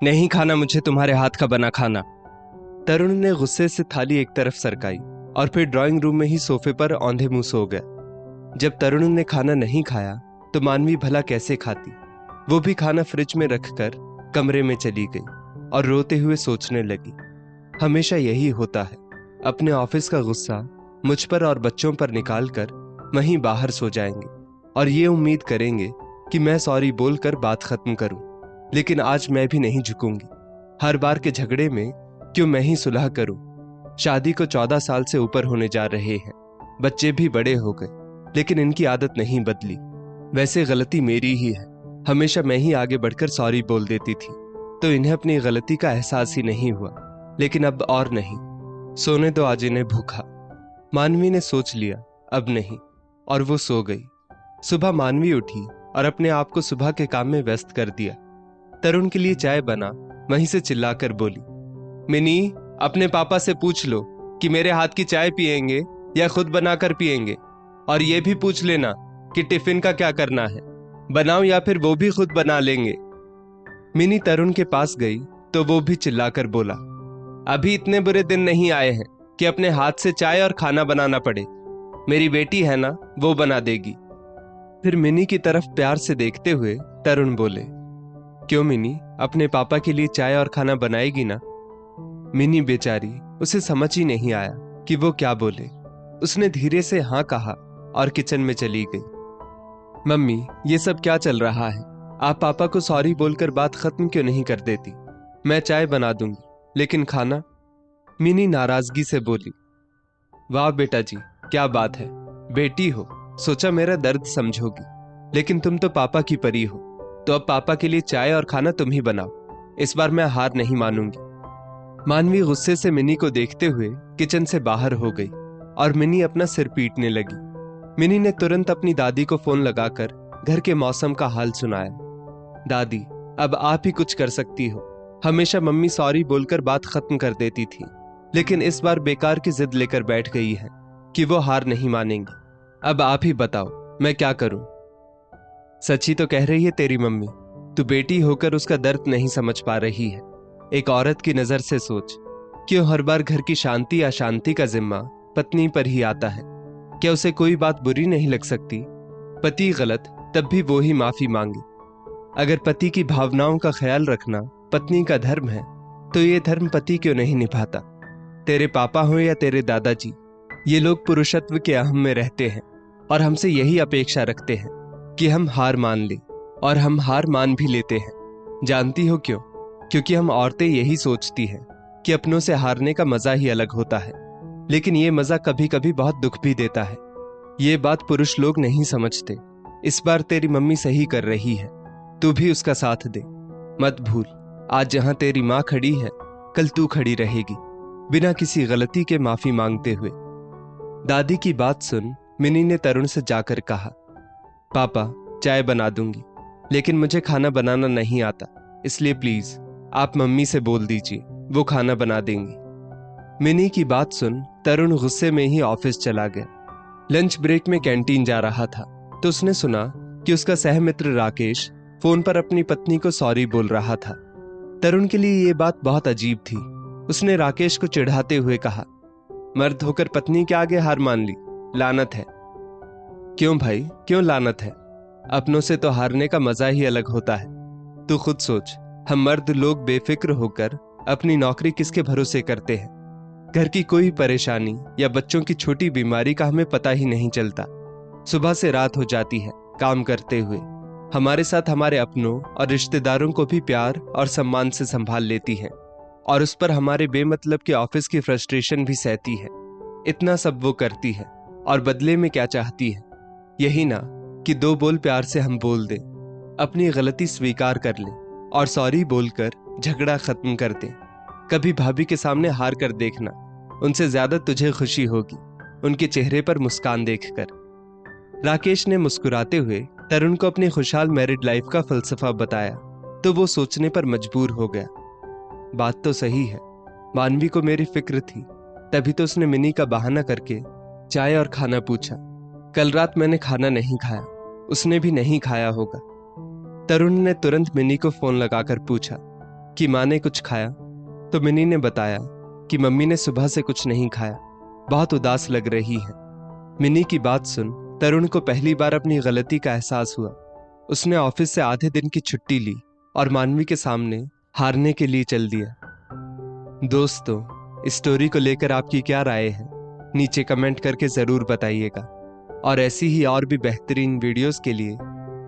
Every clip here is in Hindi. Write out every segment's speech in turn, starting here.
नहीं खाना मुझे तुम्हारे हाथ का बना खाना। तरुण ने गुस्से से थाली एक तरफ सरकाई और फिर ड्राइंग रूम में ही सोफे पर औंधे मुंह सो गया। जब तरुण ने खाना नहीं खाया तो मानवी भला कैसे खाती। वो भी खाना फ्रिज में रखकर कमरे में चली गई और रोते हुए सोचने लगी, हमेशा यही होता है, अपने ऑफिस का गुस्सा मुझ पर और बच्चों पर निकालकर वहीं बाहर सो जाएंगे और ये उम्मीद करेंगे कि मैं सॉरी बोलकर बात खत्म करूं। लेकिन आज मैं भी नहीं झुकूंगी। हर बार के झगड़े में क्यों मैं ही सुलह करूं। शादी को 14 साल से ऊपर होने जा रहे हैं, बच्चे भी बड़े हो गए, लेकिन इनकी आदत नहीं बदली। वैसे गलती मेरी ही है, हमेशा मैं ही आगे बढ़कर सॉरी बोल देती थी, तो इन्हें अपनी गलती का एहसास ही नहीं हुआ। लेकिन अब और नहीं, सोने दो आज इन्हें भूखा। मानवी ने सोच लिया अब नहीं, और वो सो गई। सुबह मानवी उठी और अपने आप को सुबह के काम में व्यस्त कर दिया। तरुण के लिए चाय बना, वहीं से चिल्लाकर बोली, मिनी, अपने पापा से पूछ लो कि मेरे हाथ की चाय पिएंगे या खुद बनाकर पिएंगे, और ये भी पूछ लेना कि टिफिन का क्या करना है, बनाओ या फिर वो भी खुद बना लेंगे। मिनी तरुण के पास गई तो वो भी चिल्लाकर बोला, अभी इतने बुरे दिन नहीं आए हैं कि अपने हाथ से चाय और खाना बनाना पड़े। मेरी बेटी है ना, वो बना देगी। फिर मिनी की तरफ प्यार से देखते हुए तरुण बोले, क्यों मिनी, अपने पापा के लिए चाय और खाना बनाएगी ना। मिनी बेचारी, उसे समझ ही नहीं आया कि वो क्या बोले। उसने धीरे से हाँ कहा और किचन में चली गई। मम्मी, ये सब क्या चल रहा है? आप पापा को सॉरी बोलकर बात खत्म क्यों नहीं कर देती? मैं चाय बना दूंगी, लेकिन खाना? मिनी नाराजगी से बोली, वाह बेटा जी, क्या बात है, बेटी हो, सोचा मेरा दर्द समझोगी, लेकिन तुम तो पापा की परी हो, तो अब पापा के लिए चाय और खाना तुम ही बनाओ। इस बार मैं हार नहीं मानूंगी। मानवी गुस्से से मिनी को देखते हुए किचन से बाहर हो गई और मिनी अपना सिर पीटने लगी। मिनी ने तुरंत अपनी दादी को फोन लगाकर घर के मौसम का हाल सुनाया। दादी, अब आप ही कुछ कर सकती हो। हमेशा मम्मी सॉरी बोलकर बात खत्म कर देती थी, लेकिन इस बार बेकार की जिद लेकर बैठ गई है कि वो हार नहीं मानेंगी। अब आप ही बताओ मैं क्या करूं? सच्ची तो कह रही है तेरी मम्मी, तू बेटी होकर उसका दर्द नहीं समझ पा रही है। एक औरत की नजर से सोच, क्यों हर बार घर की शांति या शांति का जिम्मा पत्नी पर ही आता है? क्या उसे कोई बात बुरी नहीं लग सकती? पति गलत तब भी वो ही माफी मांगे। अगर पति की भावनाओं का ख्याल रखना पत्नी का धर्म है, तो ये धर्म पति क्यों नहीं निभाता? तेरे पापा हो या तेरे दादाजी, ये लोग पुरुषत्व के अहम में रहते हैं और हमसे यही अपेक्षा रखते हैं कि हम हार मान लें, और हम हार मान भी लेते हैं। जानती हो क्यों? क्योंकि हम औरतें यही सोचती हैं कि अपनों से हारने का मजा ही अलग होता है, लेकिन ये मजा कभी कभी बहुत दुख भी देता है। ये बात पुरुष लोग नहीं समझते। इस बार तेरी मम्मी सही कर रही है, तू भी उसका साथ दे। मत भूल, आज जहां तेरी माँ खड़ी है, कल तू खड़ी रहेगी, बिना किसी गलती के माफी मांगते हुए। दादी की बात सुन मिनी ने तरुण से जाकर कहा, पापा, चाय बना दूंगी, लेकिन मुझे खाना बनाना नहीं आता, इसलिए प्लीज आप मम्मी से बोल दीजिए, वो खाना बना देंगी। मिनी की बात सुन तरुण गुस्से में ही ऑफिस चला गया। लंच ब्रेक में कैंटीन जा रहा था तो उसने सुना कि उसका सहमित्र राकेश फोन पर अपनी पत्नी को सॉरी बोल रहा था। तरुण के लिए ये बात बहुत अजीब थी। उसने राकेश को चिढ़ाते हुए कहा, मर्द होकर पत्नी के आगे हार मान ली, लानत है। क्यों भाई, क्यों लानत है? अपनों से तो हारने का मजा ही अलग होता है। तू खुद सोच, हम मर्द लोग बेफिक्र होकर अपनी नौकरी किसके भरोसे करते हैं? घर की कोई परेशानी या बच्चों की छोटी बीमारी का हमें पता ही नहीं चलता। सुबह से रात हो जाती है काम करते हुए। हमारे साथ हमारे अपनों और रिश्तेदारों को भी प्यार और सम्मान से संभाल लेती है, और उस पर हमारे बेमतलब के ऑफिस की फ्रस्ट्रेशन भी सहती है। इतना सब वो करती है, और बदले में क्या चाहती है? यही ना कि 2 बोल प्यार से हम बोल दें, अपनी गलती स्वीकार कर लें और सॉरी बोलकर झगड़ा खत्म कर दें। कभी भाभी के सामने हार कर देखना, उनसे ज्यादा तुझे खुशी होगी उनके चेहरे पर मुस्कान देखकर। राकेश ने मुस्कुराते हुए तरुण को अपनी खुशहाल मैरिड लाइफ का फलसफा बताया तो वो सोचने पर मजबूर हो गया। बात तो सही है, मानवी को मेरी फिक्र थी, तभी तो उसने मिनी का बहाना करके चाय और खाना पूछा। कल रात मैंने खाना नहीं खाया, उसने भी नहीं खाया होगा। तरुण ने तुरंत मिनी को फोन लगाकर पूछा, कि माँ ने कुछ खाया, तो मिनी ने बताया कि मम्मी ने सुबह से कुछ नहीं खाया, बहुत उदास लग रही है। मिनी की बात सुन तरुण को पहली बार अपनी गलती का एहसास हुआ। उसने ऑफिस से आधे दिन की छुट्टी ली और मानवी के सामने हारने के लिए चल दिया। दोस्तों, इस स्टोरी को लेकर आपकी क्या राय है, नीचे कमेंट करके जरूर बताइएगा। और ऐसी ही और भी बेहतरीन वीडियोस के लिए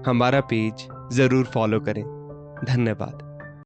हमारा पेज जरूर फॉलो करें। धन्यवाद।